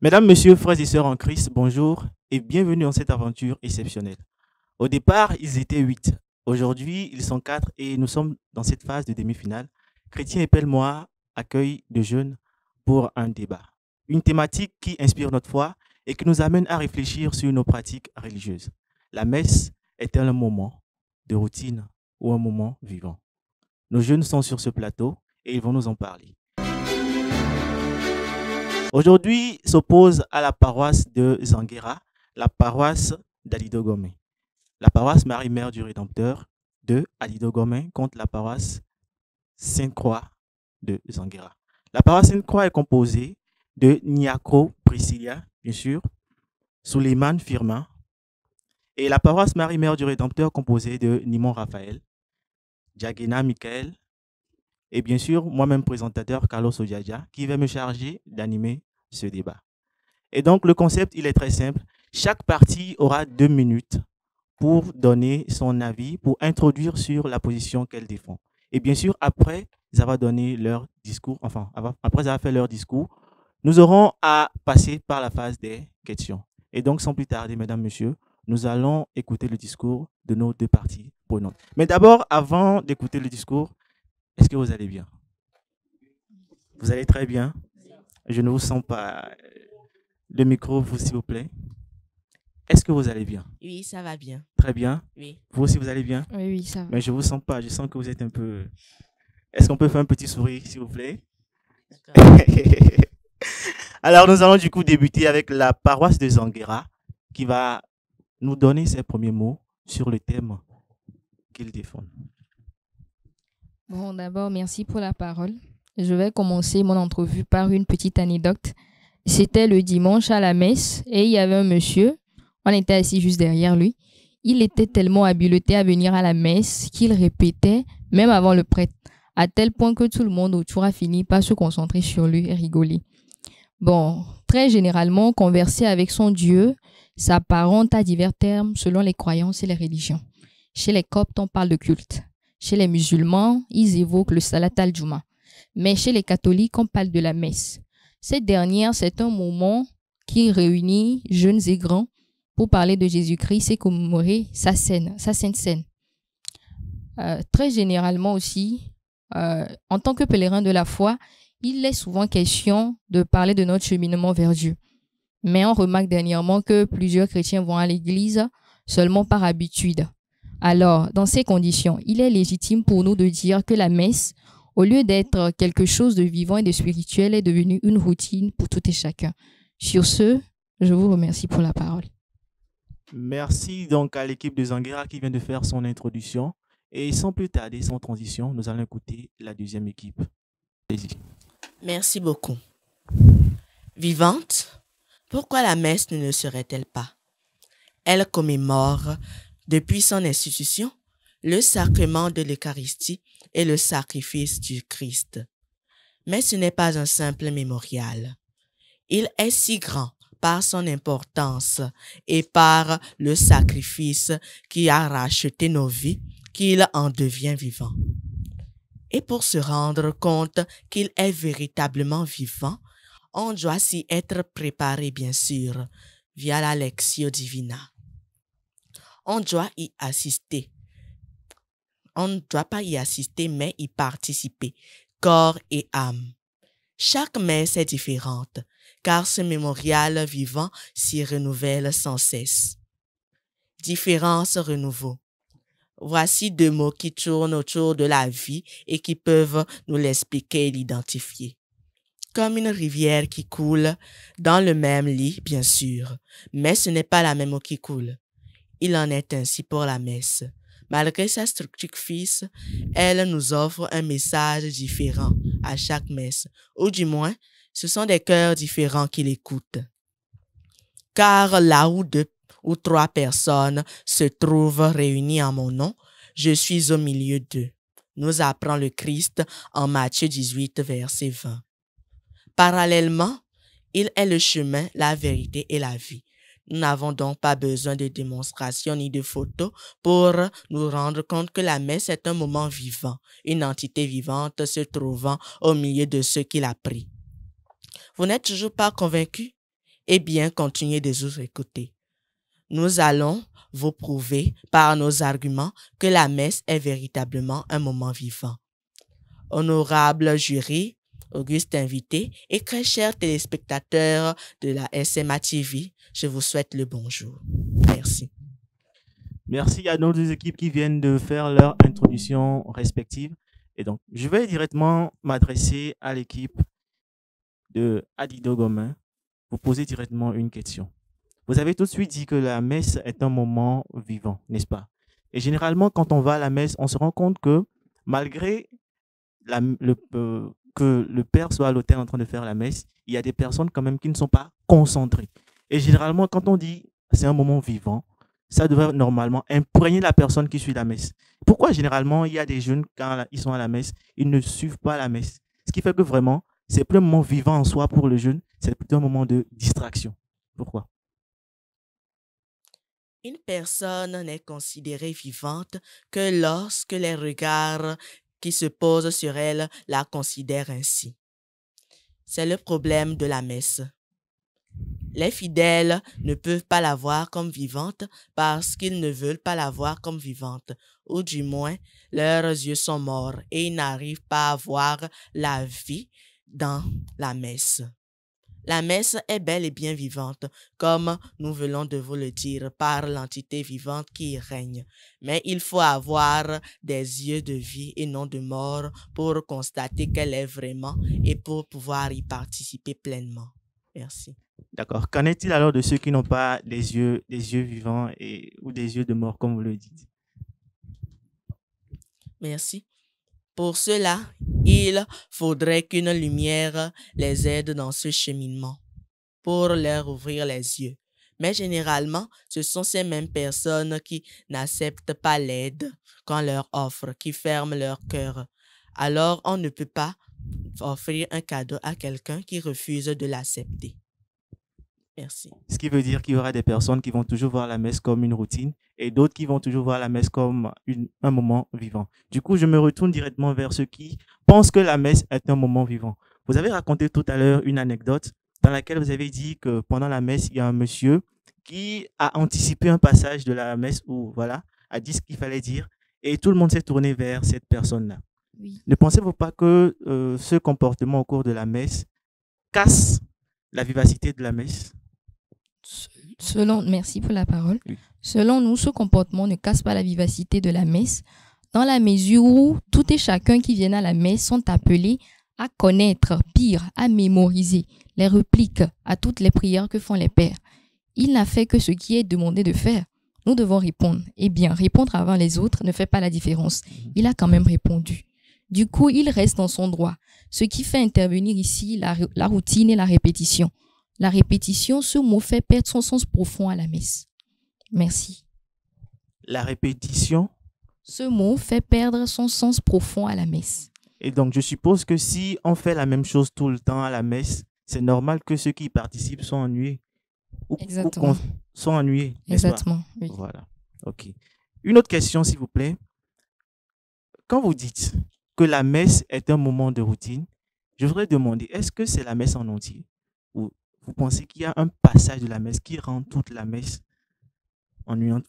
Mesdames, Messieurs, frères et sœurs en Christ, bonjour et bienvenue dans cette aventure exceptionnelle. Au départ, ils étaient 8. Aujourd'hui, ils sont 4 et nous sommes dans cette phase de demi-finale. Chrétien et Pelle-moi accueille de jeunes pour un débat. Une thématique qui inspire notre foi et qui nous amène à réfléchir sur nos pratiques religieuses. La messe est-elle un moment de routine ou un moment vivant? Nos jeunes sont sur ce plateau et ils vont nous en parler. Aujourd'hui s'oppose à la paroisse de Zanguera, la paroisse d'Alido-Gomé. La paroisse Marie-Mère du Rédempteur de Alido-Gomé contre la paroisse Sainte-Croix de Zanguera. La paroisse Sainte-Croix est composée de Niakro Priscilla, bien sûr, Suleiman Firmin, et la paroisse Marie-Mère du Rédempteur composée de Nimon Raphaël, Diagena Michael, et bien sûr, moi-même présentateur Carlos Odiadia, qui va me charger d'animer ce débat. Et donc, le concept, il est très simple. Chaque partie aura 2 minutes pour donner son avis, pour introduire sur la position qu'elle défend. Et bien sûr, après avoir donné leur discours, après avoir fait leur discours, nous aurons à passer par la phase des questions. Et donc, sans plus tarder, mesdames, messieurs, nous allons écouter le discours de nos 2 parties prenantes. Mais d'abord, avant d'écouter le discours, est-ce que vous allez bien? Vous allez très bien? Je ne vous sens pas. Le micro, vous, s'il vous plaît. Est-ce que vous allez bien? Oui, ça va bien. Très bien. Oui. Vous aussi, vous allez bien? Oui, ça va. Mais je ne vous sens pas. Je sens que vous êtes un peu... Est-ce qu'on peut faire un petit sourire, s'il vous plaît? D'accord. Alors, nous allons du coup débuter avec la paroisse de Zanguera qui va nous donner ses premiers mots sur le thème qu'il défend. Bon, d'abord, merci pour la parole. Je vais commencer mon entrevue par une petite anecdote. C'était le dimanche à la messe et il y avait un monsieur, on était assis juste derrière lui. Il était tellement habilité à venir à la messe qu'il répétait, même avant le prêtre, à tel point que tout le monde autour a fini par se concentrer sur lui et rigoler. Bon, très généralement, converser avec son Dieu s'apparente à divers termes selon les croyances et les religions. Chez les Coptes, on parle de culte. Chez les musulmans, ils évoquent le Salat al-Juma. Mais chez les catholiques, on parle de la messe. Cette dernière, c'est un moment qui réunit jeunes et grands pour parler de Jésus-Christ et commémorer sa sainte scène. Très généralement aussi, en tant que pèlerin de la foi, il est souvent question de parler de notre cheminement vers Dieu. Mais on remarque dernièrement que plusieurs chrétiens vont à l'église seulement par habitude. Alors, dans ces conditions, il est légitime pour nous de dire que la messe, au lieu d'être quelque chose de vivant et de spirituel, est devenue une routine pour tout et chacun. Sur ce, je vous remercie pour la parole. Merci donc à l'équipe de Zanguera qui vient de faire son introduction. Et sans plus tarder, sans transition, nous allons écouter la deuxième équipe. Allez-y. Merci beaucoup. Vivante, pourquoi la messe ne le serait-elle pas? Elle commémore, depuis son institution, le sacrement de l'Eucharistie et le sacrifice du Christ. Mais ce n'est pas un simple mémorial. Il est si grand par son importance et par le sacrifice qui a racheté nos vies qu'il en devient vivant. Et pour se rendre compte qu'il est véritablement vivant, on doit s'y être préparé, bien sûr, via la Lectio Divina. On doit y assister. On ne doit pas y assister, mais y participer, corps et âme. Chaque messe est différente, car ce mémorial vivant s'y renouvelle sans cesse. Différence, renouveau. Voici 2 mots qui tournent autour de la vie et qui peuvent nous l'expliquer et l'identifier. Comme une rivière qui coule dans le même lit, bien sûr, mais ce n'est pas la même eau qui coule. Il en est ainsi pour la messe. Malgré sa structure fixe, elle nous offre un message différent à chaque messe, ou du moins, ce sont des cœurs différents qui l'écoutent. Car là où 2 ou 3 personnes se trouvent réunies en mon nom, je suis au milieu d'eux, nous apprend le Christ en Matthieu 18, verset 20. Parallèlement, il est le chemin, la vérité et la vie. Nous n'avons donc pas besoin de démonstration ni de photos pour nous rendre compte que la messe est un moment vivant, une entité vivante se trouvant au milieu de ceux qui la prient. Vous n'êtes toujours pas convaincus? et bien continuer de vous écouter. Nous allons vous prouver par nos arguments que la messe est véritablement un moment vivant. Honorable jury, auguste invité et très chers téléspectateurs de la SMA TV, je vous souhaite le bonjour. Merci. Merci à nos deux équipes qui viennent de faire leur introduction respective. Et donc, je vais directement m'adresser à l'équipe de Adido Gomin, vous poser directement une question. Vous avez tout de suite dit que la messe est un moment vivant, n'est-ce pas? Et généralement, quand on va à la messe, on se rend compte que malgré que le père soit à l'autel en train de faire la messe, il y a des personnes quand même qui ne sont pas concentrées. Et généralement, quand on dit c'est un moment vivant, ça devrait normalement imprégner la personne qui suit la messe. Pourquoi généralement il y a des jeunes, quand ils sont à la messe, ils ne suivent pas la messe? Ce qui fait que vraiment, c'est plus un moment vivant en soi pour le jeune, c'est plutôt un moment de distraction. Pourquoi? Une personne n'est considérée vivante que lorsque les regards qui se posent sur elle la considèrent ainsi. C'est le problème de la messe. Les fidèles ne peuvent pas la voir comme vivante parce qu'ils ne veulent pas la voir comme vivante, ou du moins, leurs yeux sont morts et ils n'arrivent pas à voir la vie dans la messe. La messe est bel et bien vivante, comme nous venons de vous le dire, par l'entité vivante qui y règne. Mais il faut avoir des yeux de vie et non de mort pour constater qu'elle est vraiment et pour pouvoir y participer pleinement. Merci. D'accord. Qu'en est-il alors de ceux qui n'ont pas des yeux vivants ou des yeux de mort, comme vous le dites? Merci. Pour cela, il faudrait qu'une lumière les aide dans ce cheminement pour leur ouvrir les yeux. Mais généralement, ce sont ces mêmes personnes qui n'acceptent pas l'aide qu'on leur offre, qui ferment leur cœur. Alors, on ne peut pas offrir un cadeau à quelqu'un qui refuse de l'accepter. Merci. Ce qui veut dire qu'il y aura des personnes qui vont toujours voir la messe comme une routine et d'autres qui vont toujours voir la messe comme un moment vivant. Du coup, je me retourne directement vers ceux qui pensent que la messe est un moment vivant. Vous avez raconté tout à l'heure une anecdote dans laquelle vous avez dit que pendant la messe, il y a un monsieur qui a anticipé un passage de la messe ou voilà, a dit ce qu'il fallait dire et tout le monde s'est tourné vers cette personne-là. Oui. Ne pensez-vous pas que ce comportement au cours de la messe casse la vivacité de la messe? Merci pour la parole. Oui. Selon nous, ce comportement ne casse pas la vivacité de la messe, dans la mesure où tout et chacun qui viennent à la messe sont appelés à connaître, pire, à mémoriser les répliques à toutes les prières que font les pères. Il n'a fait que ce qui est demandé de faire. Nous devons répondre. Eh bien, répondre avant les autres ne fait pas la différence. Il a quand même répondu. Du coup, il reste dans son droit. Ce qui fait intervenir ici la routine et la répétition. La répétition, ce mot fait perdre son sens profond à la messe. Merci. La répétition. Ce mot fait perdre son sens profond à la messe. Et donc, je suppose que si on fait la même chose tout le temps à la messe, c'est normal que ceux qui y participent soient ennuyés. Exactement. Sont ennuyés, n'est-ce pas? Exactement, oui. Voilà. OK. Une autre question, s'il vous plaît. Quand vous dites que la messe est un moment de routine, je voudrais demander, est-ce que c'est la messe en entier? Ou vous pensez qu'il y a un passage de la messe qui rend toute la messe ennuyante?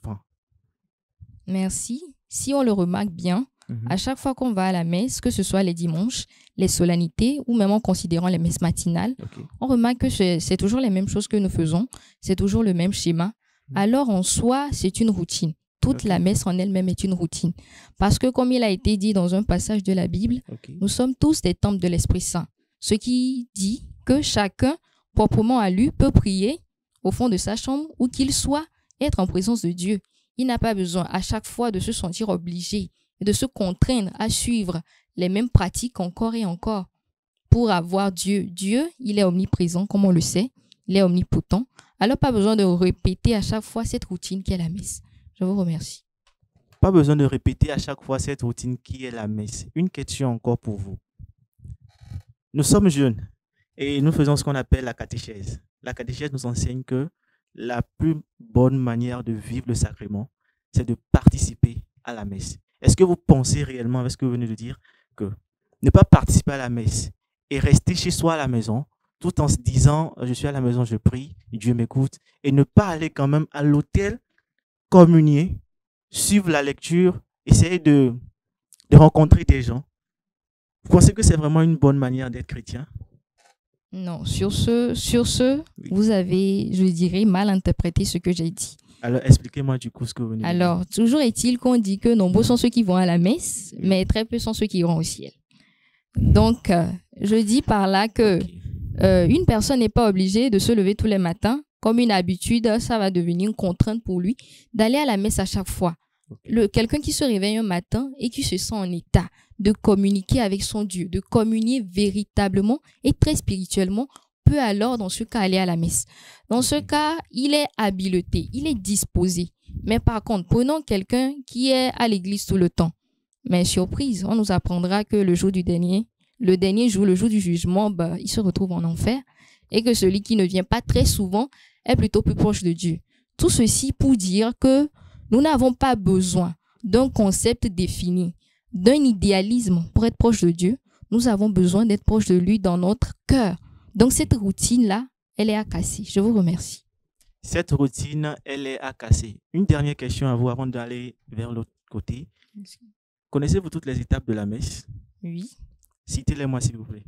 Merci. Si on le remarque bien, à chaque fois qu'on va à la messe, que ce soit les dimanches, les solennités ou même en considérant les messes matinales, Okay. on remarque que c'est toujours les mêmes choses que nous faisons, c'est toujours le même schéma. Alors en soi, c'est une routine. Toute la messe en elle-même est une routine. Parce que comme il a été dit dans un passage de la Bible, nous sommes tous des temples de l'Esprit Saint. Ce qui dit que chacun, proprement à lui, peut prier au fond de sa chambre où qu'il soit, être en présence de Dieu. Il n'a pas besoin à chaque fois de se sentir obligé et de se contraindre à suivre les mêmes pratiques encore et encore pour avoir Dieu. Dieu, il est omniprésent, comme on le sait, il est omnipotent. Alors, pas besoin de répéter à chaque fois cette routine qui est la messe. Je vous remercie. Pas besoin de répéter à chaque fois cette routine qui est la messe. Une question encore pour vous. Nous sommes jeunes et nous faisons ce qu'on appelle la catéchèse. La catéchèse nous enseigne que la plus bonne manière de vivre le sacrement, c'est de participer à la messe. Est-ce que vous pensez réellement, avec ce que vous venez de dire, que ne pas participer à la messe et rester chez soi à la maison tout en se disant, je suis à la maison, je prie, Dieu m'écoute, et ne pas aller quand même à l'autel, communier, suivre la lecture, essayer de rencontrer des gens. Vous pensez que c'est vraiment une bonne manière d'être chrétien? Non, sur ce, Oui. vous avez, je dirais, mal interprété ce que j'ai dit. Alors, expliquez-moi du coup ce que vous venez de dire. Alors, toujours est-il qu'on dit que nombreux sont ceux qui vont à la messe, mais très peu sont ceux qui iront au ciel. Donc, je dis par là que Ok. une personne n'est pas obligée de se lever tous les matins. Comme une habitude, ça va devenir une contrainte pour lui d'aller à la messe à chaque fois. Ok. Quelqu'un qui se réveille un matin et qui se sent en état de communiquer avec son Dieu, de communier véritablement et très spirituellement, peut alors, dans ce cas, aller à la messe. Dans ce cas, il est habilité, il est disposé. Mais par contre, prenons quelqu'un qui est à l'église tout le temps. Mais surprise, on nous apprendra que le dernier jour, le jour du jugement, il se retrouve en enfer et que celui qui ne vient pas très souvent est plutôt plus proche de Dieu. Tout ceci pour dire que nous n'avons pas besoin d'un concept défini, d'un idéalisme pour être proche de Dieu. Nous avons besoin d'être proche de lui dans notre cœur. Donc cette routine-là, elle est à casser. Je vous remercie. Cette routine, elle est à casser. Une dernière question à vous avant d'aller vers l'autre côté. Connaissez-vous toutes les étapes de la messe? Oui. Citez-les-moi, s'il vous plaît.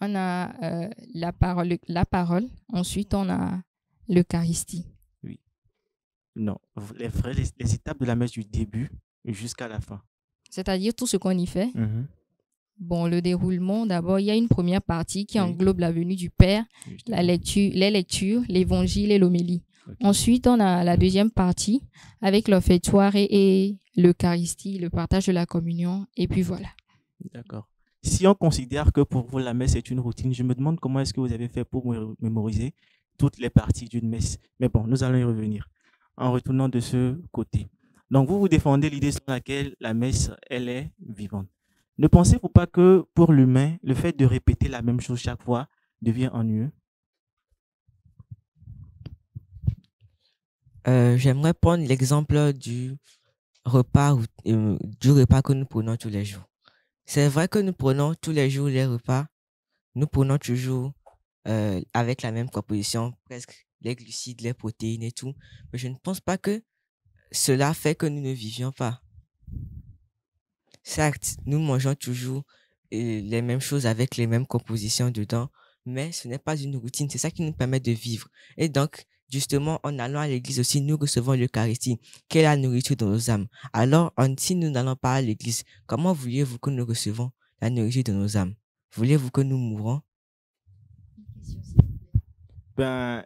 On a la parole. Ensuite, on a l'Eucharistie. Non, les étapes de la messe du début jusqu'à la fin. C'est-à-dire tout ce qu'on y fait. Mhm. Bon, le déroulement, d'abord, il y a une première partie qui Oui. englobe la venue du Père, Justement. les lectures, l'évangile et l'homélie. Ok. Ensuite, on a la deuxième partie avec l'offertoire et l'Eucharistie, le partage de la communion. Et puis voilà. D'accord. Si on considère que pour vous, la messe est une routine, je me demande comment est-ce que vous avez fait pour mémoriser toutes les parties d'une messe. Mais bon, nous allons y revenir en retournant de ce côté. Donc, vous défendez l'idée selon laquelle la messe, elle est vivante. Ne pensez-vous pas que pour l'humain, le fait de répéter la même chose chaque fois devient ennuyeux? J'aimerais prendre l'exemple du repas que nous prenons tous les jours. C'est vrai que nous prenons tous les jours les repas, nous prenons toujours avec la même composition, presque les glucides, les protéines et tout, mais je ne pense pas que cela fait que nous ne vivions pas. Certes, nous mangeons toujours les mêmes choses avec les mêmes compositions dedans, mais ce n'est pas une routine, c'est ça qui nous permet de vivre. Et donc, justement, en allant à l'église aussi, nous recevons l'Eucharistie, qui est la nourriture de nos âmes. Alors, si nous n'allons pas à l'église, comment vouliez-vous que nous recevons la nourriture de nos âmes? Voulez-vous que nous mourons? Ben,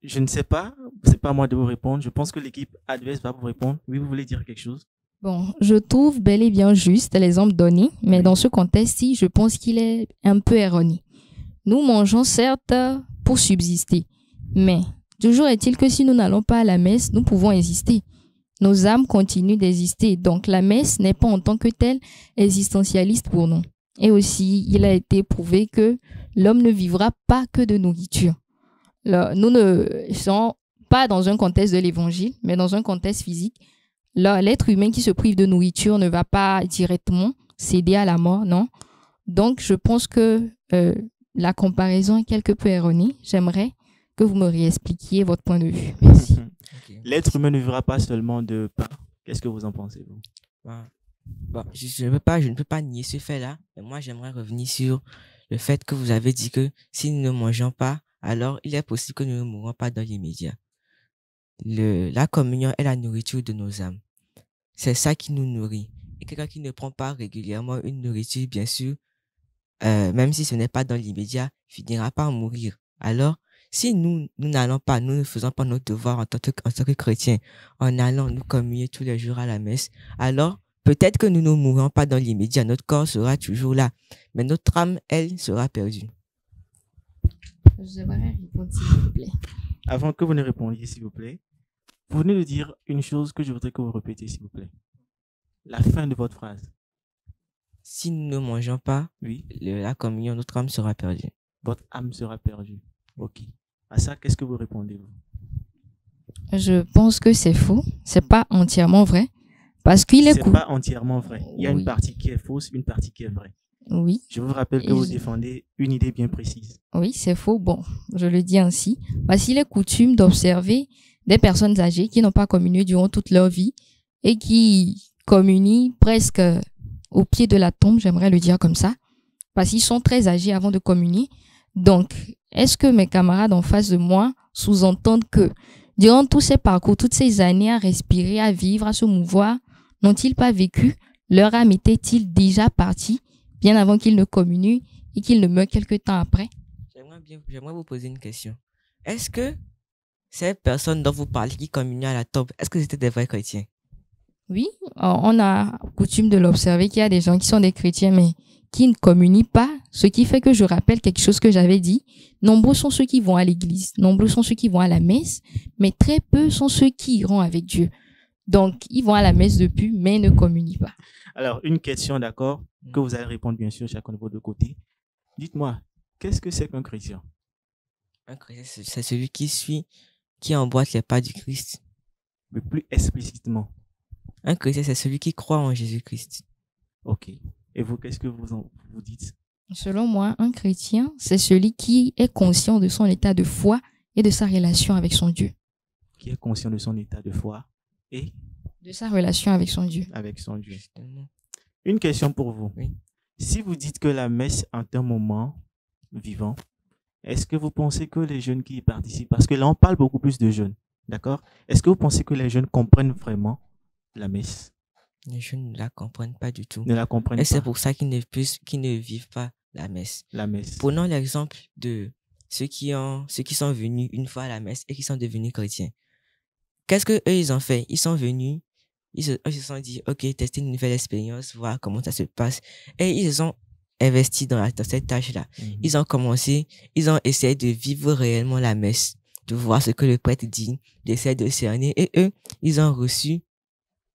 je ne sais pas. C'est pas à moi de vous répondre. Je pense que l'équipe adverse va vous répondre. Oui, vous voulez dire quelque chose? Bon, je trouve bel et bien juste l'exemple donné, mais dans ce contexte-ci, je pense qu'il est un peu erroné. Nous mangeons certes pour subsister, mais toujours est-il que si nous n'allons pas à la messe, nous pouvons exister. Nos âmes continuent d'exister, donc la messe n'est pas en tant que telle existentialiste pour nous. Et aussi, il a été prouvé que l'homme ne vivra pas que de nourriture. Là, nous ne sommes pas dans un contexte de l'évangile, mais dans un contexte physique. Là, l'être humain qui se prive de nourriture ne va pas directement céder à la mort, non? Donc, je pense que la comparaison est quelque peu erronée. J'aimerais que vous me réexpliquiez votre point de vue. Merci. Okay. L'être humain ne vivra pas seulement de pain. Qu'est-ce que vous en pensez, vous? Bon, je ne peux pas nier ce fait-là, mais moi, j'aimerais revenir sur le fait que vous avez dit que si nous ne mangeons pas, alors il est possible que nous ne mourrons pas dans l'immédiat. La communion est la nourriture de nos âmes. C'est ça qui nous nourrit. Et quelqu'un qui ne prend pas régulièrement une nourriture, bien sûr, même si ce n'est pas dans l'immédiat, finira par mourir. Alors, si nous n'allons pas, nous ne faisons pas notre devoir en tant que chrétiens, en allant nous communier tous les jours à la messe, alors peut-être que nous ne mourrons pas dans l'immédiat, notre corps sera toujours là, mais notre âme, elle, sera perdue. J'aimerais répondre, s'il vous plaît. Avant que vous ne répondiez, s'il vous plaît, vous venez de dire une chose que je voudrais que vous répétiez, s'il vous plaît. La fin de votre phrase. Si nous ne mangeons pas, Oui, la communion, notre âme sera perdue. votre âme sera perdue. Ok. À ça, qu'est-ce que vous répondez, vous? Je pense que c'est faux. C'est pas entièrement vrai. Parce qu'il est C'est pas entièrement vrai. Il y a Oui. une partie qui est fausse, une partie qui est vraie. Oui, Je vous rappelle que Et vous je- défendez une idée bien précise. oui, c'est faux. Bon, je le dis ainsi. Voici les coutumes d'observer des personnes âgées qui n'ont pas communié durant toute leur vie et qui communient presque au pied de la tombe, j'aimerais le dire comme ça, parce qu'ils sont très âgés avant de communier. Donc, est-ce que mes camarades en face de moi sous-entendent que durant tous ces parcours, toutes ces années à respirer, à vivre, à se mouvoir, n'ont-ils pas vécu? Leur âme était-il déjà partie bien avant qu'ils ne communient et qu'ils ne meurent quelque temps après? J'aimerais vous poser une question. Est-ce que ces personnes dont vous parlez qui communiaient à la tombe, est-ce que c'était des vrais chrétiens? Oui, on a coutume de l'observer qu'il y a des gens qui sont des chrétiens mais qui ne communient pas, ce qui fait que je rappelle quelque chose que j'avais dit. Nombreux sont ceux qui vont à l'église, nombreux sont ceux qui vont à la messe, mais très peu sont ceux qui iront avec Dieu. Donc, ils vont à la messe depuis, mais ne communient pas. Alors, une question, d'accord, que vous allez répondre bien sûr chacun de vos deux côtés. Dites-moi, qu'est-ce que c'est qu'un chrétien? Un chrétien, c'est celui qui suit, qui emboîte les pas du Christ. Mais plus explicitement. Un chrétien, c'est celui qui croit en Jésus-Christ. Ok. Et vous, qu'est-ce que vous dites? Selon moi, un chrétien, c'est celui qui est conscient de son état de foi et de sa relation avec son Dieu. Qui est conscient de son état de foi et De sa relation avec son Dieu. avec son Dieu. Justement. Une question pour vous. Oui. Si vous dites que la messe est un moment vivant, est-ce que vous pensez que les jeunes qui y participent, parce que là on parle beaucoup plus de jeunes, d'accord? Est-ce que vous pensez que les jeunes comprennent vraiment la messe? Les jeunes ne la comprennent pas du tout. Ne la comprennent Et c'est pas, pour ça qu'ils ne vivent pas la messe. la messe. Prenons l'exemple de ceux qui sont venus une fois à la messe et qui sont devenus chrétiens. Qu'est-ce que eux ils ont fait? Ils sont venus, ils se sont dit, ok, tester une nouvelle expérience, voir comment ça se passe. Et ils se sont investis dans cette tâche-là. Mhm. Ils ont essayé de vivre réellement la messe, de voir ce que le prêtre dit, d'essayer de cerner. Et eux, ils ont reçu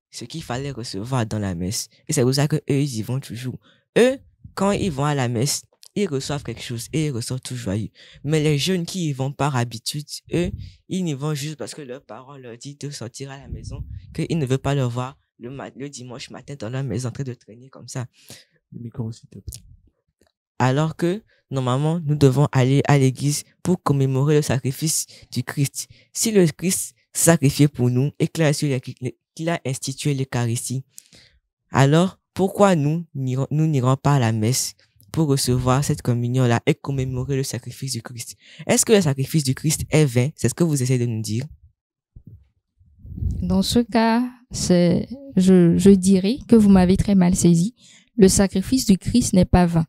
ce qu'il fallait recevoir dans la messe. Et c'est pour ça que eux, ils y vont toujours. Eux, quand ils vont à la messe, ils reçoivent quelque chose et ils ressortent tout joyeux. Mais les jeunes qui y vont par habitude, eux, ils y vont juste parce que leurs parents leur disent de sortir à la maison, qu'ils ne veulent pas leur voir le dimanche matin dans leur maison en train de traîner comme ça. Le micro, s'il te plaît. Alors que, normalement, nous devons aller à l'église pour commémorer le sacrifice du Christ. Si le Christ s'est sacrifié pour nous et qu'il a institué l'Eucharistie, alors pourquoi nous n'irons pas à la messe pour recevoir cette communion-là et commémorer le sacrifice du Christ? Est-ce que le sacrifice du Christ est vain? C'est ce que vous essayez de nous dire? Dans ce cas, je dirais que vous m'avez très mal saisi. Le sacrifice du Christ n'est pas vain.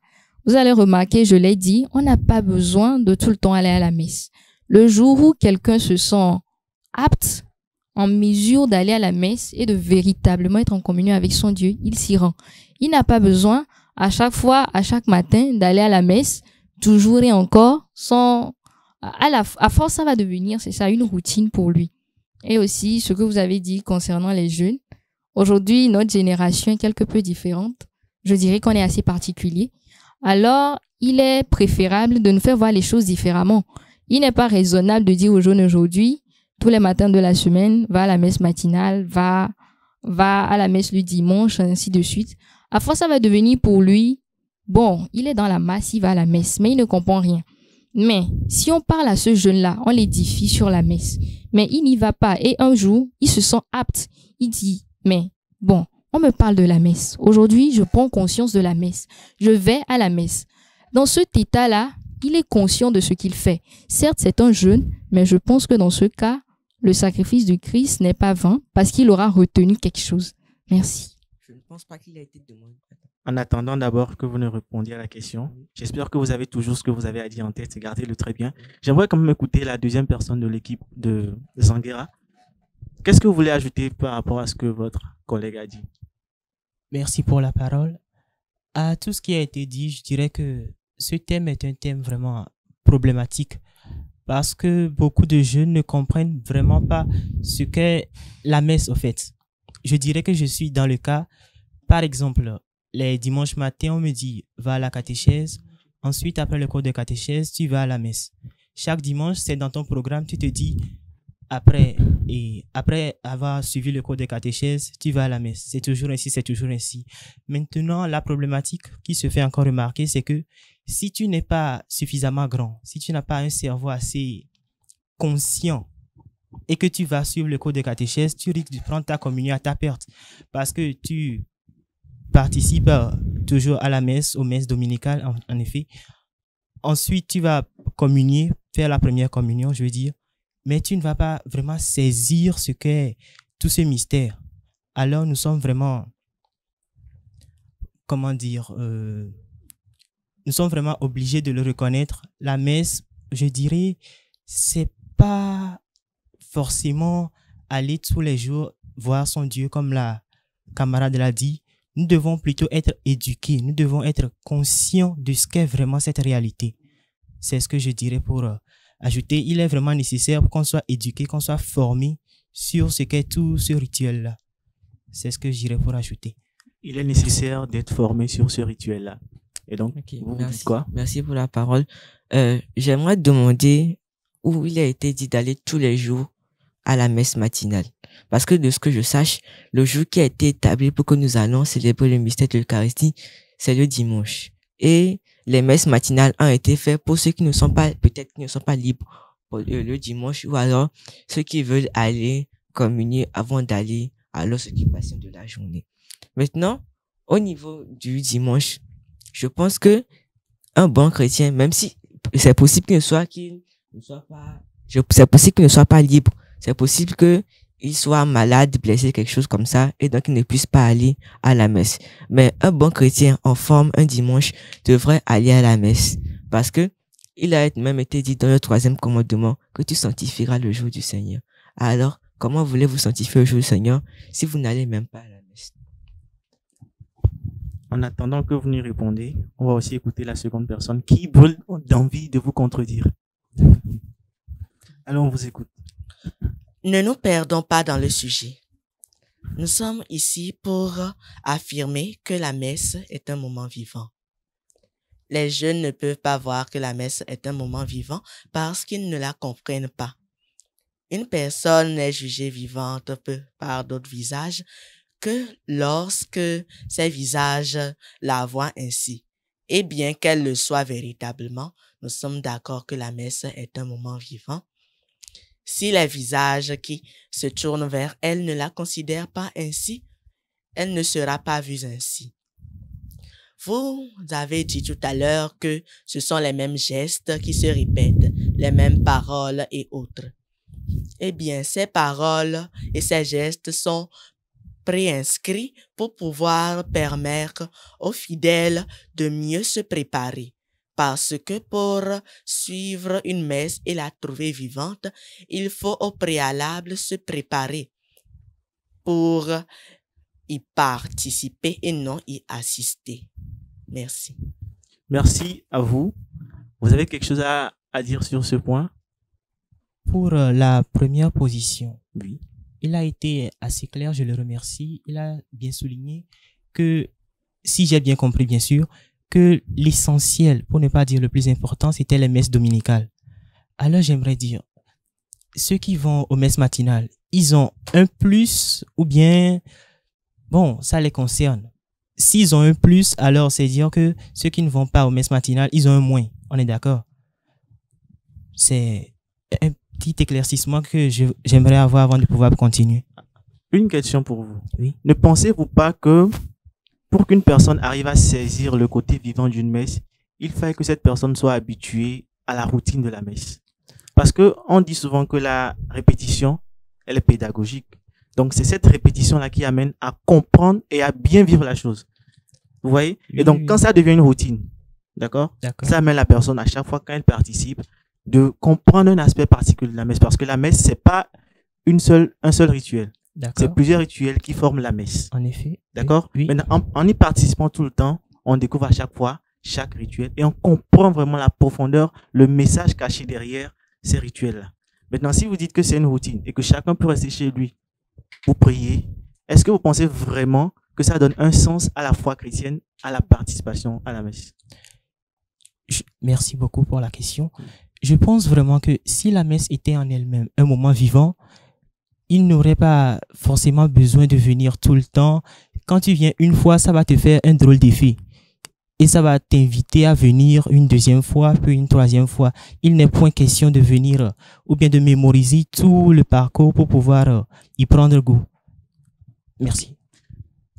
Vous allez remarquer, je l'ai dit, on n'a pas besoin de tout le temps aller à la messe. Le jour où quelqu'un se sent apte, en mesure d'aller à la messe et de véritablement être en communion avec son Dieu, il s'y rend. Il n'a pas besoin à chaque fois, à chaque matin, d'aller à la messe, toujours et encore, à force, ça va devenir, c'est ça, une routine pour lui. Et aussi, ce que vous avez dit concernant les jeunes, aujourd'hui, notre génération est quelque peu différente. Je dirais qu'on est assez particulier. Alors, il est préférable de nous faire voir les choses différemment. Il n'est pas raisonnable de dire aux jeunes aujourd'hui, tous les matins de la semaine, va à la messe matinale, va à la messe le dimanche, ainsi de suite. À force, ça va devenir pour lui, bon, il est dans la masse, il va à la messe, mais il ne comprend rien. Mais si on parle à ce jeune-là, on l'édifie sur la messe, mais il n'y va pas. Et un jour, il se sent apte. Il dit, mais bon, on me parle de la messe. Aujourd'hui, je prends conscience de la messe. Je vais à la messe. Dans cet état-là, il est conscient de ce qu'il fait. Certes, c'est un jeune, mais je pense que dans ce cas, le sacrifice du Christ n'est pas vain parce qu'il aura retenu quelque chose. Merci. Je ne pense pas qu'il a été demandé. En attendant d'abord que vous ne répondiez à la question, j'espère que vous avez toujours ce que vous avez à dire en tête et gardez-le très bien. J'aimerais quand même écouter la deuxième personne de l'équipe de Zanguera. Qu'est-ce que vous voulez ajouter par rapport à ce que votre collègue a dit? Merci pour la parole. À tout ce qui a été dit, je dirais que ce thème est un thème vraiment problématique parce que beaucoup de jeunes ne comprennent vraiment pas ce qu'est la messe au fait. Je dirais que je suis dans le cas, par exemple, les dimanches matins, on me dit va à la catéchèse. Ensuite, après le cours de catéchèse, tu vas à la messe. Chaque dimanche, c'est dans ton programme, tu te dis après avoir suivi le cours de catéchèse, tu vas à la messe. C'est toujours ainsi, c'est toujours ainsi. Maintenant, la problématique qui se fait encore remarquer, c'est que si tu n'es pas suffisamment grand, si tu n'as pas un cerveau assez conscient et que tu vas suivre le cours de catéchèse, tu risques de prendre ta communion à ta perte parce que tu participes toujours à la messe, aux messes dominicales, en effet. Ensuite, tu vas communier, faire la première communion, je veux dire, mais tu ne vas pas vraiment saisir ce qu'est tout ce mystère. Alors, nous sommes vraiment, comment dire, nous sommes vraiment obligés de le reconnaître. La messe, je dirais, c'est pas forcément aller tous les jours voir son Dieu comme la camarade l'a dit. Nous devons plutôt être éduqués, nous devons être conscients de ce qu'est vraiment cette réalité. C'est ce que je dirais pour ajouter. Il est vraiment nécessaire qu'on soit éduqué, qu'on soit formé sur ce qu'est tout ce rituel-là. C'est ce que je dirais pour ajouter. Il est nécessaire d'être formé sur ce rituel-là. Et donc, vous dites quoi? Merci pour la parole. J'aimerais demander où il a été dit d'aller tous les jours à la messe matinale. Parce que de ce que je sache, le jour qui a été établi pour que nous allons célébrer le mystère de l'Eucharistie, c'est le dimanche. Et les messes matinales ont été faites pour ceux qui ne sont pas, peut-être qui ne sont pas libres pour le dimanche, ou alors ceux qui veulent aller communier avant d'aller à l'occupation de la journée. Maintenant, au niveau du dimanche, je pense que un bon chrétien, même si c'est possible qu'il ne soit pas, c'est possible qu'il ne soit pas libre, c'est possible qu'il soit malade, blessé, quelque chose comme ça, et donc il ne puisse pas aller à la messe. Mais un bon chrétien en forme un dimanche devrait aller à la messe, parce que il a même été dit dans le 3e commandement que tu sanctifieras le jour du Seigneur. Alors, comment voulez-vous sanctifier le jour du Seigneur si vous n'allez même pas à la messe? En attendant que vous nous répondez, on va aussi écouter la seconde personne qui brûle d'envie de vous contredire. Alors, on vous écoute. Ne nous perdons pas dans le sujet. Nous sommes ici pour affirmer que la messe est un moment vivant. Les jeunes ne peuvent pas voir que la messe est un moment vivant parce qu'ils ne la comprennent pas. Une personne n'est jugée vivante par d'autres visages que lorsque ces visages la voient ainsi. Et bien qu'elle le soit véritablement, nous sommes d'accord que la messe est un moment vivant. Si les visages qui se tournent vers elle ne la considèrent pas ainsi, elle ne sera pas vue ainsi. Vous avez dit tout à l'heure que ce sont les mêmes gestes qui se répètent, les mêmes paroles et autres. Eh bien, ces paroles et ces gestes sont préinscrits pour pouvoir permettre aux fidèles de mieux se préparer. Parce que pour suivre une messe et la trouver vivante, il faut au préalable se préparer pour y participer et non y assister. Merci. Merci à vous. Vous avez quelque chose à dire sur ce point? Pour la première position, Oui. il a été assez clair, je le remercie. Il a bien souligné que, si j'ai bien compris bien sûr, que l'essentiel, pour ne pas dire le plus important, c'était les messes dominicales. Alors j'aimerais dire, ceux qui vont aux messes matinales, ils ont un plus ou bien, bon, ça les concerne. S'ils ont un plus, alors c'est dire que ceux qui ne vont pas aux messes matinales, ils ont un moins. On est d'accord? C'est un petit éclaircissement que j'aimerais avoir avant de pouvoir continuer. Une question pour vous. Oui. Ne pensez-vous pas que pour qu'une personne arrive à saisir le côté vivant d'une messe, il faille que cette personne soit habituée à la routine de la messe? Parce qu'on dit souvent que la répétition, elle est pédagogique. Donc, c'est cette répétition-là qui amène à comprendre et à bien vivre la chose. Vous voyez? Et donc, quand ça devient une routine, d'accord? Ça amène la personne à chaque fois quand elle participe de comprendre un aspect particulier de la messe. Parce que la messe, c'est pas un seul rituel. C'est plusieurs rituels qui forment la messe. En effet. D'accord? Oui. Maintenant, en y participant tout le temps, on découvre à chaque fois chaque rituel et on comprend vraiment la profondeur, le message caché derrière ces rituels-là. Maintenant, si vous dites que c'est une routine et que chacun peut rester chez lui pour prier, est-ce que vous pensez vraiment que ça donne un sens à la foi chrétienne, à la participation à la messe? Merci beaucoup pour la question. Je pense vraiment que si la messe était en elle-même un moment vivant, il n'aurait pas forcément besoin de venir tout le temps. Quand tu viens une fois, ça va te faire un drôle d'effet. Et ça va t'inviter à venir une deuxième fois, puis une troisième fois. Il n'est point question de venir ou bien de mémoriser tout le parcours pour pouvoir y prendre goût. Merci.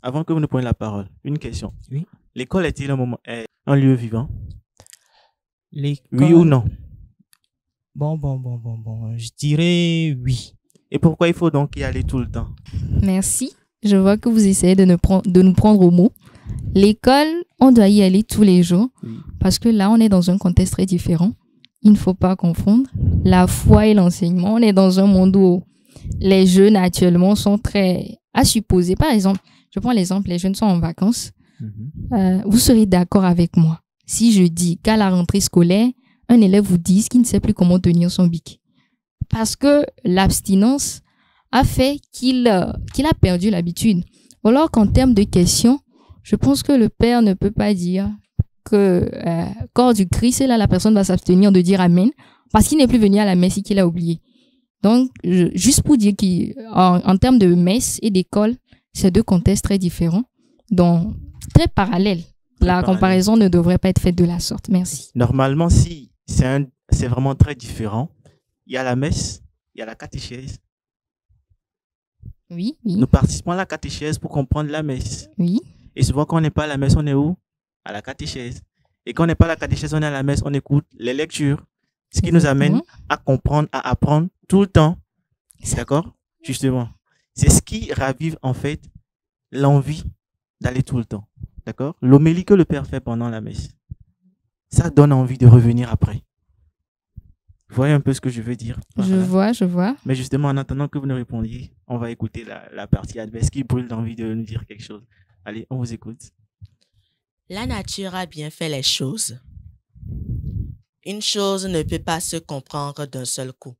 Avant que vous ne preniez la parole, une question. Oui. L'école est-il un lieu vivant? Oui ou non? Bon. Je dirais oui. Et pourquoi il faut donc y aller tout le temps? Merci. Je vois que vous essayez de nous prendre au mot. L'école, on doit y aller tous les jours parce que là, on est dans un contexte très différent. Il ne faut pas confondre la foi et l'enseignement. On est dans un monde où les jeunes actuellement sont très à supposer. Par exemple, je prends l'exemple, les jeunes sont en vacances. Vous serez d'accord avec moi si je dis qu'à la rentrée scolaire, un élève vous dise qu'il ne sait plus comment tenir son bic. Parce que l'abstinence a fait qu'il a perdu l'habitude. Alors qu'en termes de questions, je pense que le père ne peut pas dire que corps du Christ, et là, la personne va s'abstenir de dire Amen parce qu'il n'est plus venu à la messe et qu'il a oublié. Donc, juste pour dire qu'en termes de messe et d'école, c'est deux contextes très différents, donc très parallèles. La comparaison ne devrait pas être faite de la sorte. Merci. Normalement, si c'est vraiment très différent, il y a la messe, il y a la catéchèse. Oui. Nous participons à la catéchèse pour comprendre la messe. Oui. Et souvent, quand on n'est pas à la messe, on est où? À la catéchèse. Et quand on n'est pas à la catéchèse, on est à la messe, on écoute les lectures. Ce qui nous amène à comprendre, à apprendre tout le temps. D'accord? Justement. C'est ce qui ravive en fait l'envie d'aller tout le temps. D'accord? L'homélie que le Père fait pendant la messe. Ça donne envie de revenir après. Vous voyez un peu ce que je veux dire? Je vois. Mais justement, en attendant que vous nous répondiez, on va écouter la partie adverse qui brûle d'envie de nous dire quelque chose. Allez, on vous écoute. La nature a bien fait les choses. Une chose ne peut pas se comprendre d'un seul coup.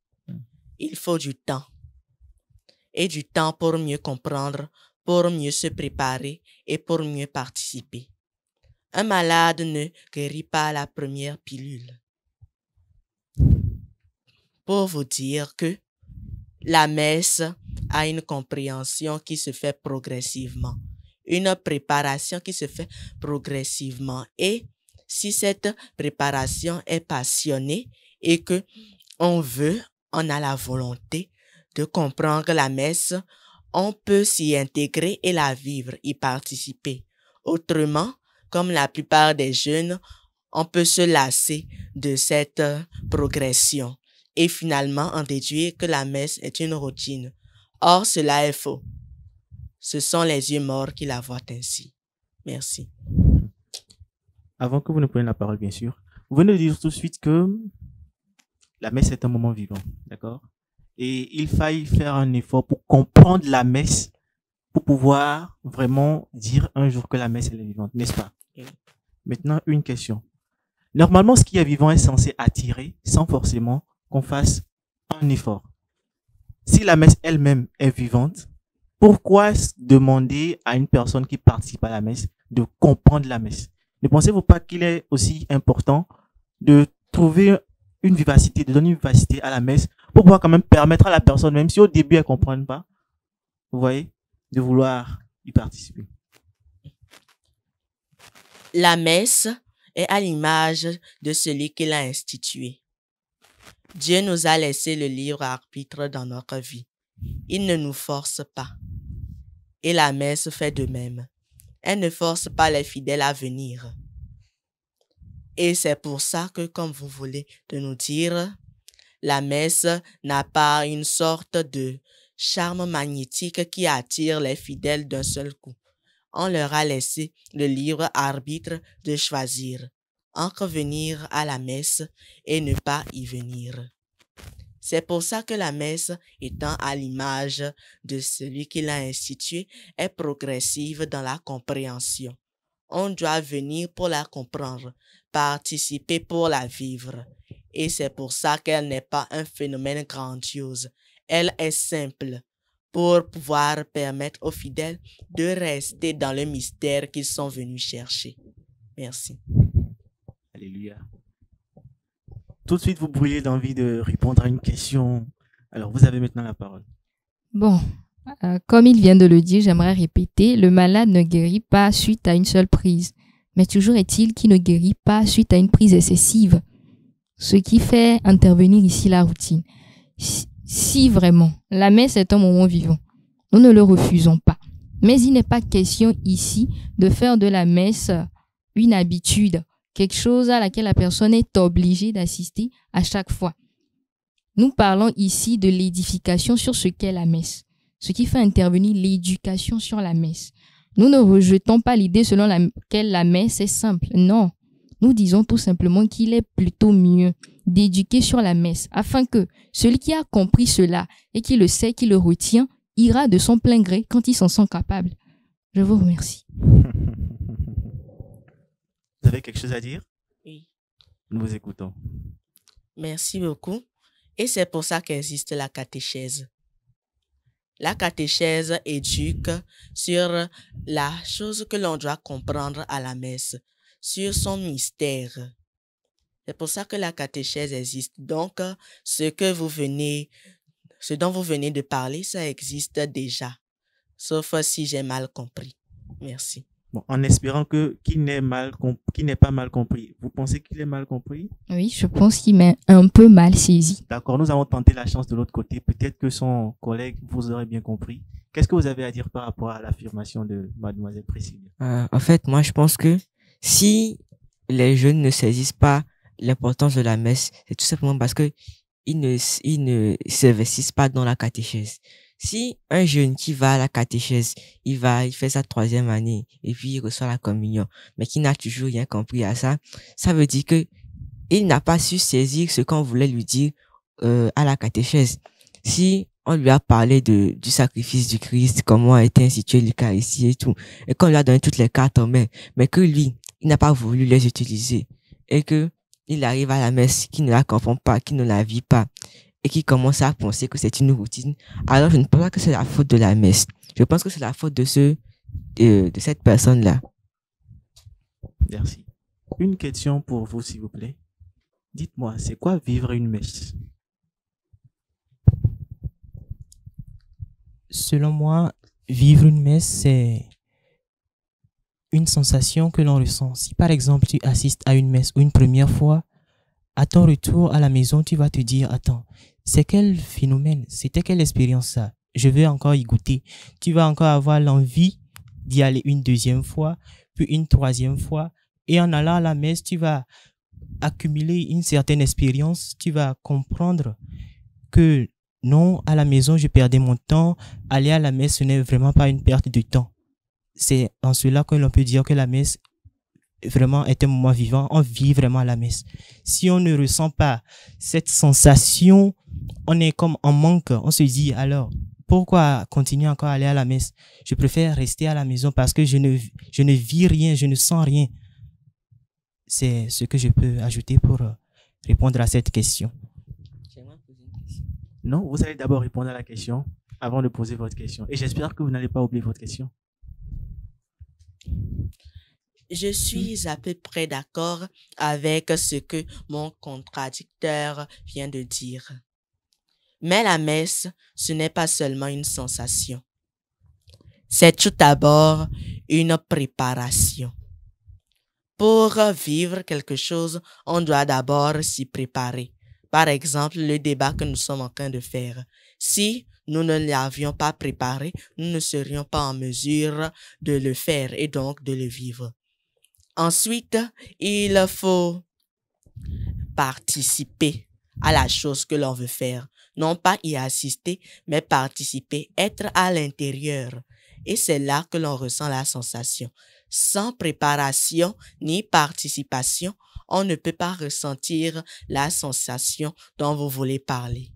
Il faut du temps. Et du temps pour mieux comprendre, pour mieux se préparer et pour mieux participer. Un malade ne guérit pas la première pilule. Pour vous dire que la messe a une compréhension qui se fait progressivement, une préparation qui se fait progressivement. Et si cette préparation est passionnée et que on a la volonté de comprendre la messe, on peut s'y intégrer et la vivre, y participer. Autrement, comme la plupart des jeunes, on peut se lasser de cette progression et finalement en déduire que la messe est une routine. Or, cela est faux. Ce sont les yeux morts qui la voient ainsi. Merci. Avant que vous ne preniez la parole, bien sûr, vous venez de dire tout de suite que la messe est un moment vivant, d'accord? Et il faille faire un effort pour comprendre la messe, pour pouvoir vraiment dire un jour que la messe elle est vivante, n'est-ce pas? Maintenant, une question. Normalement, ce qui est vivant est censé attirer sans forcément qu'on fasse un effort. Si la messe elle-même est vivante, pourquoi demander à une personne qui participe à la messe de comprendre la messe? Ne pensez-vous pas qu'il est aussi important de trouver une vivacité, de donner une vivacité à la messe pour pouvoir quand même permettre à la personne, même si au début elle ne comprend pas, vous voyez, de vouloir y participer? La messe est à l'image de celui qui l'a instituée. Dieu nous a laissé le libre arbitre dans notre vie. Il ne nous force pas. Et la messe fait de même. Elle ne force pas les fidèles à venir. Et c'est pour ça que, comme vous voulez de nous dire, la messe n'a pas une sorte de charme magnétique qui attire les fidèles d'un seul coup. On leur a laissé le libre arbitre de choisir entre venir à la messe et ne pas y venir. C'est pour ça que la messe, étant à l'image de celui qui l'a instituée, est progressive dans la compréhension. On doit venir pour la comprendre, participer pour la vivre. Et c'est pour ça qu'elle n'est pas un phénomène grandiose. Elle est simple pour pouvoir permettre aux fidèles de rester dans le mystère qu'ils sont venus chercher. Merci. Alléluia. Tout de suite, vous brûlez d'envie de répondre à une question. Alors, vous avez maintenant la parole. Bon, comme il vient de le dire, j'aimerais répéter, le malade ne guérit pas suite à une seule prise. Mais toujours est-il qu'il ne guérit pas suite à une prise excessive. Ce qui fait intervenir ici la routine. Si vraiment la messe est un moment vivant, nous ne le refusons pas. Mais il n'est pas question ici de faire de la messe une habitude, quelque chose à laquelle la personne est obligée d'assister à chaque fois. Nous parlons ici de l'édification sur ce qu'est la messe, ce qui fait intervenir l'éducation sur la messe. Nous ne rejetons pas l'idée selon laquelle la messe est simple. Non, nous disons tout simplement qu'il est plutôt mieux d'éduquer sur la messe afin que celui qui a compris cela et qui le sait, qui le retient, ira de son plein gré quand il s'en sent capable. Je vous remercie. Vous avez quelque chose à dire? Oui. Nous vous écoutons. Merci beaucoup. Et c'est pour ça qu'existe la catéchèse. La catéchèse éduque sur la chose que l'on doit comprendre à la messe, sur son mystère. C'est pour ça que la catéchèse existe. Donc, ce dont vous venez de parler, ça existe déjà. Sauf si j'ai mal compris. Merci. Bon, en espérant qu'il n'ait pas mal compris. Vous pensez qu'il est mal compris? Oui, je pense qu'il m'a un peu mal saisi. D'accord, nous avons tenté la chance de l'autre côté. Peut-être que son collègue vous aurait bien compris. Qu'est-ce que vous avez à dire par rapport à l'affirmation de mademoiselle Priscilla? En fait, moi, je pense que si les jeunes ne saisissent pas l'importance de la messe, c'est tout simplement parce que ils ne s'investissent pas dans la catéchèse. Si un jeune qui va à la catéchèse, il fait sa 3e année et puis il reçoit la communion, mais qui n'a toujours rien compris à ça, ça veut dire que il n'a pas su saisir ce qu'on voulait lui dire à la catéchèse. Si on lui a parlé du sacrifice du Christ, comment a été instituée l'Eucharistie et tout, et qu'on lui a donné toutes les cartes en main, mais que lui, il n'a pas voulu les utiliser, et que il arrive à la messe, qui ne la comprend pas, qui ne la vit pas, et qui commence à penser que c'est une routine, alors je ne pense pas que c'est la faute de la messe. Je pense que c'est la faute de cette personne-là. Merci. Une question pour vous, s'il vous plaît. Dites-moi, c'est quoi vivre une messe? Selon moi, vivre une messe, c'est une sensation que l'on ressent. Si par exemple tu assistes à une messe une première fois, à ton retour à la maison, tu vas te dire, attends, c'est quel phénomène, c'était quelle expérience ça? Je veux encore y goûter. Tu vas encore avoir l'envie d'y aller une 2e fois, puis une 3e fois. Et en allant à la messe, tu vas accumuler une certaine expérience. Tu vas comprendre que non, à la maison, je perdais mon temps. Aller à la messe, ce n'est vraiment pas une perte de temps. C'est en cela que l'on peut dire que la messe vraiment est un moment vivant. On vit vraiment la messe. Si on ne ressent pas cette sensation, on est comme en manque. On se dit alors, pourquoi continuer encore à aller à la messe? Je préfère rester à la maison parce que je ne vis rien, je ne sens rien. C'est ce que je peux ajouter pour répondre à cette question. Non, vous allez d'abord répondre à la question avant de poser votre question. Et j'espère que vous n'allez pas oublier votre question. Je suis à peu près d'accord avec ce que mon contradicteur vient de dire. Mais la messe, ce n'est pas seulement une sensation. C'est tout d'abord une préparation. Pour vivre quelque chose, on doit d'abord s'y préparer. Par exemple, le débat que nous sommes en train de faire. Si nous ne l'avions pas préparé, nous ne serions pas en mesure de le faire et donc de le vivre. Ensuite, il faut participer à la chose que l'on veut faire. Non pas y assister, mais participer, être à l'intérieur. Et c'est là que l'on ressent la sensation. Sans préparation ni participation, on ne peut pas ressentir la sensation dont vous voulez parler.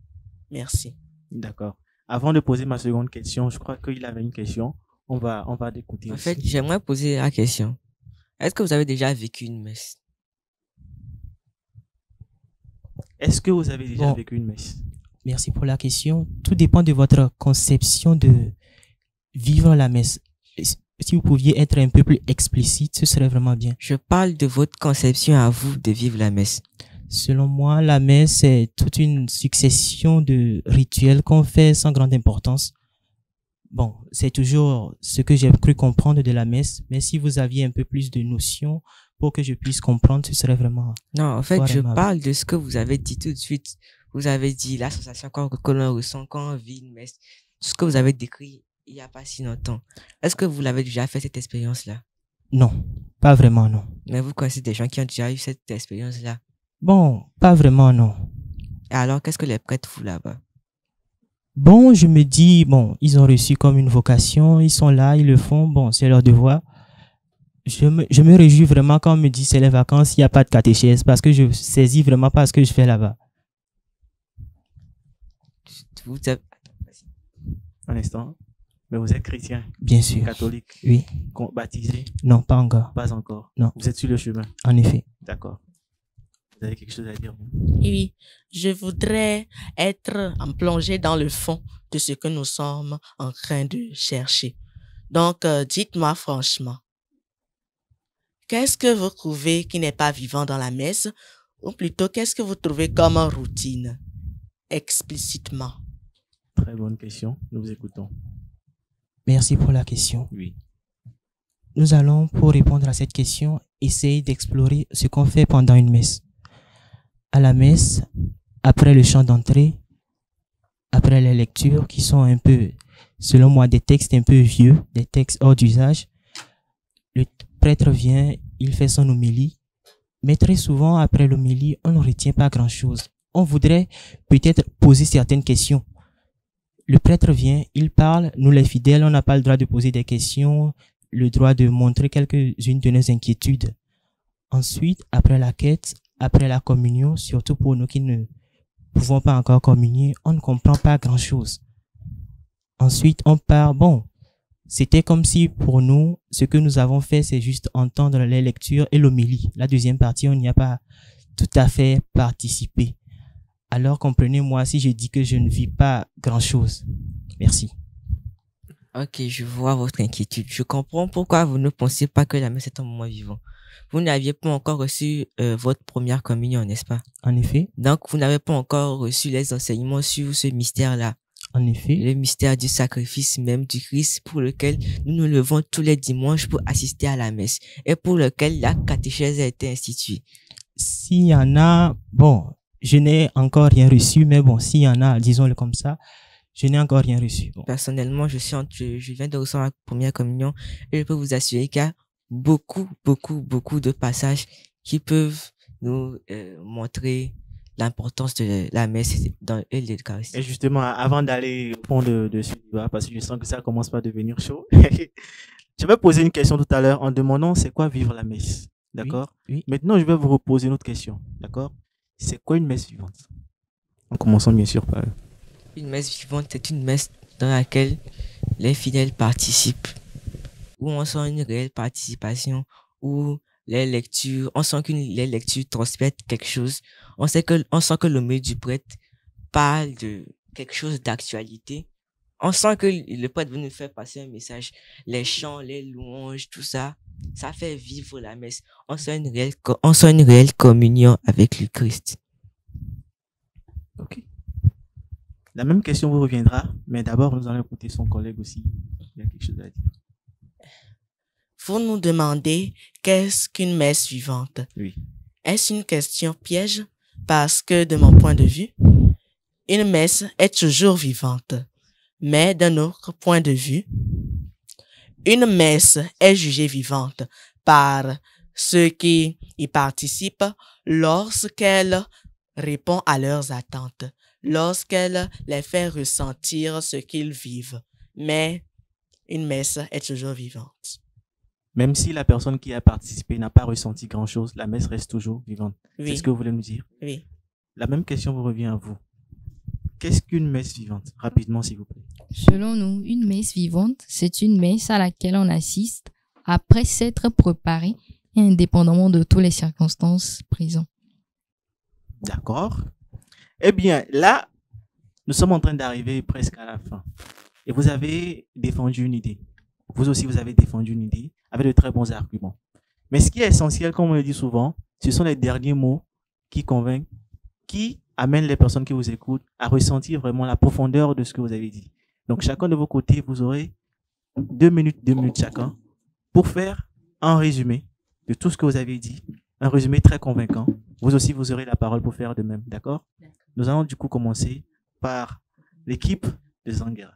Merci. D'accord. Avant de poser ma seconde question, je crois qu'il avait une question. On va l'écouter. En fait, j'aimerais poser la question. Est-ce que vous avez déjà vécu une messe? Est-ce que vous avez déjà vécu une messe? Merci pour la question. Tout dépend de votre conception de vivre la messe. Si vous pouviez être un peu plus explicite, ce serait vraiment bien. Je parle de votre conception à vous de vivre la messe. Selon moi, la messe, c'est toute une succession de rituels qu'on fait sans grande importance bon, c'est toujours ce que j'ai cru comprendre de la messe, mais si vous aviez un peu plus de notions pour que je puisse comprendre, ce serait vraiment Non, en fait, fort je aimable. parle de ce que vous avez dit tout de suite. Vous avez dit la sensation que l'on ressent quand on vit une messe. Tout ce que vous avez décrit il n'y a pas si longtemps. Est-ce que vous l'avez déjà fait cette expérience-là? Non, pas vraiment, non. Mais vous connaissez des gens qui ont déjà eu cette expérience-là. Bon, pas vraiment, non. Et alors, qu'est-ce que les prêtres font là-bas? Bon, je me dis, bon, ils ont reçu comme une vocation, ils sont là, ils le font, bon, c'est leur devoir. Je me réjouis vraiment quand on me dit c'est les vacances, il n'y a pas de catéchèse, parce que je saisis vraiment pas ce que je fais là-bas. Vous avez- Un instant. Mais vous êtes chrétien, Bien sûr. catholique, Oui. baptisé? Non, pas encore. Pas encore. Non. Vous êtes sur le chemin. En effet. D'accord. Vous avez quelque chose à dire, vous? Oui, je voudrais être en plongée dans le fond de ce que nous sommes en train de chercher. Donc, dites-moi franchement, qu'est-ce que vous trouvez qui n'est pas vivant dans la messe? Ou plutôt, qu'est-ce que vous trouvez comme routine? Explicitement. Très bonne question. Nous vous écoutons. Merci pour la question. Oui. Nous allons, pour répondre à cette question, essayer d'explorer ce qu'on fait pendant une messe. À la messe, après le chant d'entrée, après les lectures qui sont un peu, selon moi, des textes un peu vieux, des textes hors d'usage, le prêtre vient, il fait son homélie, mais très souvent, après l'homélie, on ne retient pas grand-chose. On voudrait peut-être poser certaines questions. Le prêtre vient, il parle, nous les fidèles, on n'a pas le droit de poser des questions, le droit de montrer quelques-unes de nos inquiétudes. Ensuite, après la quête, après la communion, surtout pour nous qui ne pouvons pas encore communier, on ne comprend pas grand-chose. Ensuite, on part, bon, c'était comme si pour nous, ce que nous avons fait, c'est juste entendre les lectures et l'homélie. La deuxième partie, on n'y a pas tout à fait participé. Alors, comprenez-moi si je dis que je ne vis pas grand-chose. Merci. Ok, je vois votre inquiétude. Je comprends pourquoi vous ne pensez pas que la messe est un moment vivant. Vous n'aviez pas encore reçu votre première communion, n'est-ce pas? En effet, Donc, vous n'avez pas encore reçu les enseignements sur ce mystère-là. en effet, Le mystère du sacrifice même du Christ pour lequel nous nous levons tous les dimanches pour assister à la messe et pour lequel la catéchèse a été instituée. s'il y en a, bon, je n'ai encore rien reçu, mais bon, s'il y en a, disons-le comme ça, je n'ai encore rien reçu. Bon. Personnellement, je viens de recevoir ma première communion et je peux vous assurer qu'il y a beaucoup de passages qui peuvent nous montrer l'importance de la messe et l'Eucharistie. Et justement, avant d'aller au fond de ce débat, parce que je sens que ça commence pas à devenir chaud, je vais poser une question tout à l'heure en demandant c'est quoi vivre la messe. D'accord? Oui. Maintenant, je vais vous reposer une autre question. D'accord? C'est quoi une messe vivante? En commençant bien sûr par eux. Une messe vivante, c'est une messe dans laquelle les fidèles participent, où on sent une réelle participation, où les lectures, on sent que les lectures transmettent quelque chose. On sent que l'homélie du prêtre parle de quelque chose d'actualité. On sent que le prêtre veut nous faire passer un message. Les chants, les louanges, tout ça, ça fait vivre la messe. On sent une réelle communion avec le Christ. Ok. La même question vous reviendra, mais d'abord, nous allons écouter son collègue aussi. Il y a quelque chose à dire. Vous nous demandez qu'est-ce qu'une messe vivante? Oui. Est-ce une question piège? Parce que, de mon point de vue, une messe est toujours vivante. Mais d'un autre point de vue, une messe est jugée vivante par ceux qui y participent lorsqu'elle répond à leurs attentes, lorsqu'elle les fait ressentir ce qu'ils vivent. Mais une messe est toujours vivante. Même si la personne qui a participé n'a pas ressenti grand-chose, la messe reste toujours vivante. Oui. C'est ce que vous voulez nous dire? Oui. La même question vous revient à vous. Qu'est-ce qu'une messe vivante? Rapidement, s'il vous plaît. Selon nous, une messe vivante, c'est une messe à laquelle on assiste après s'être préparé et indépendamment de toutes les circonstances présentes. D'accord. Eh bien, là, nous sommes en train d'arriver presque à la fin. Et vous avez défendu une idée. Vous aussi, vous avez défendu une idée avec de très bons arguments. Mais ce qui est essentiel, comme on le dit souvent, ce sont les derniers mots qui convainquent, qui amènent les personnes qui vous écoutent à ressentir vraiment la profondeur de ce que vous avez dit. Donc, chacun de vos côtés, vous aurez 2 minutes chacun pour faire un résumé de tout ce que vous avez dit, un résumé très convaincant. Vous aussi, vous aurez la parole pour faire de même, d'accord? Nous allons du coup commencer par l'équipe de Zanguera.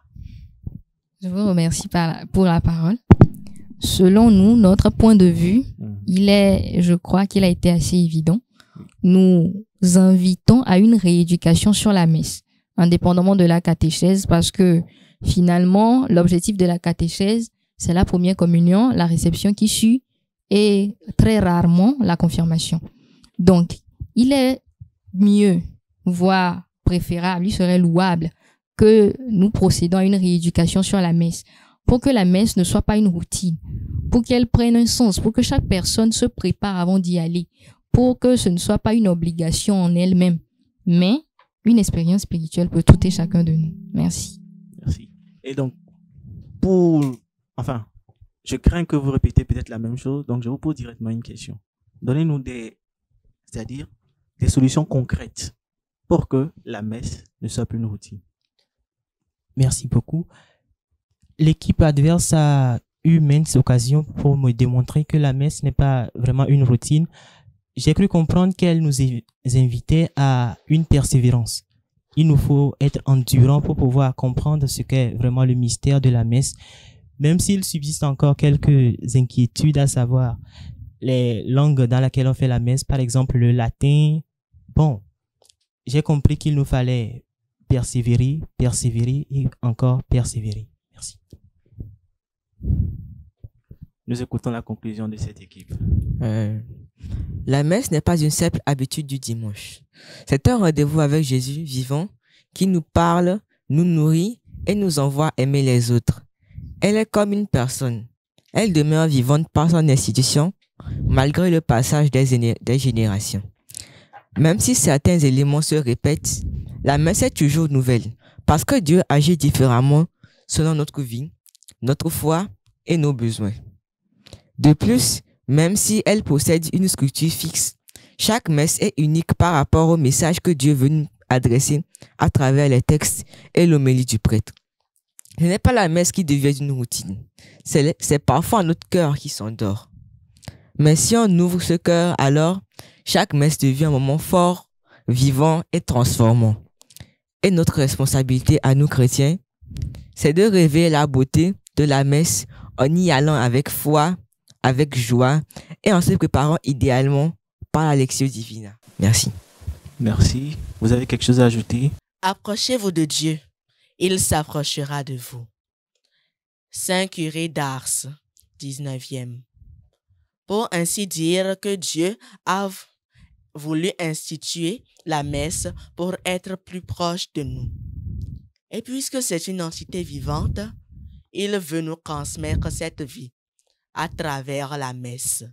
Je vous remercie pour la parole. Selon nous, notre point de vue, je crois qu'il a été assez évident. Nous invitons à une rééducation sur la messe, indépendamment de la catéchèse, parce que finalement, l'objectif de la catéchèse, c'est la première communion, la réception qui suit, et très rarement la confirmation. Donc, il est mieux, voire préférable, il serait louable que nous procédons à une rééducation sur la messe, pour que la messe ne soit pas une routine, pour qu'elle prenne un sens, pour que chaque personne se prépare avant d'y aller, pour que ce ne soit pas une obligation en elle-même, mais une expérience spirituelle pour tout et chacun de nous. Merci. Merci. Et donc, je crains que vous répétez peut-être la même chose, donc je vous pose directement une question. Donnez-nous des solutions concrètes pour que la messe ne soit plus une routine. Merci beaucoup. L'équipe adverse a eu maintes occasions pour me démontrer que la messe n'est pas vraiment une routine. J'ai cru comprendre qu'elle nous invitait à une persévérance. Il nous faut être endurant pour pouvoir comprendre ce qu'est vraiment le mystère de la messe, même s'il subsiste encore quelques inquiétudes, à savoir les langues dans lesquelles on fait la messe, par exemple le latin. Bon, j'ai compris qu'il nous fallait persévérer et encore persévérer. Merci. Nous écoutons la conclusion de cette équipe. La messe n'est pas une simple habitude du dimanche. C'est un rendez-vous avec Jésus vivant qui nous parle, nous nourrit et nous envoie aimer les autres. Elle est comme une personne. Elle demeure vivante par son institution, malgré le passage des générations. Même si certains éléments se répètent, la messe est toujours nouvelle, parce que Dieu agit différemment selon notre vie, notre foi et nos besoins. De plus, même si elle possède une structure fixe, chaque messe est unique par rapport au message que Dieu veut nous adresser à travers les textes et l'homélie du prêtre. Ce n'est pas la messe qui devient une routine, c'est parfois notre cœur qui s'endort. Mais si on ouvre ce cœur, alors chaque messe devient un moment fort, vivant et transformant. Et notre responsabilité à nous chrétiens, c'est de révéler la beauté de la messe en y allant avec foi, avec joie et en se préparant idéalement par la Lectio Divina. Merci. Merci. Vous avez quelque chose à ajouter? Approchez-vous de Dieu, il s'approchera de vous. Saint Curé d'Ars, 19e. Pour ainsi dire que Dieu a voulu instituer la messe pour être plus proche de nous. Et puisque c'est une entité vivante, il veut nous transmettre cette vie à travers la messe.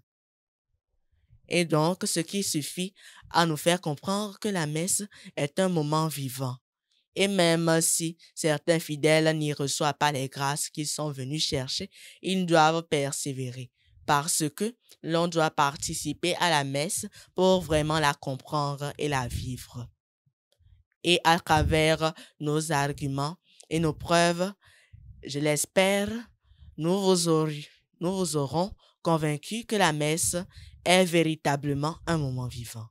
Et donc, ce qui suffit à nous faire comprendre que la messe est un moment vivant. Et même si certains fidèles n'y reçoivent pas les grâces qu'ils sont venus chercher, ils doivent persévérer parce que l'on doit participer à la messe pour vraiment la comprendre et la vivre. Et à travers nos arguments et nos preuves, je l'espère, nous vous aurons convaincus que la messe est véritablement un moment vivant.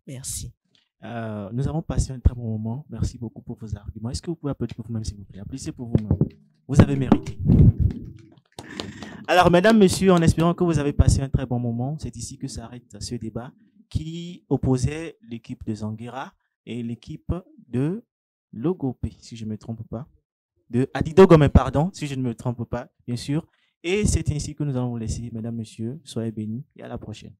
Merci. Nous avons passé un très bon moment. Merci beaucoup pour vos arguments. Est-ce que vous pouvez applaudir pour vous-même, s'il vous plaît? Applaudissez pour vous-même. Vous avez mérité. Alors, mesdames, messieurs, en espérant que vous avez passé un très bon moment, c'est ici que s'arrête ce débat qui opposait l'équipe de Zanguera et l'équipe de Logopé, si je ne me trompe pas. De Adidogome, pardon, si je ne me trompe pas, bien sûr. Et c'est ainsi que nous allons vous laisser, mesdames, messieurs. Soyez bénis et à la prochaine.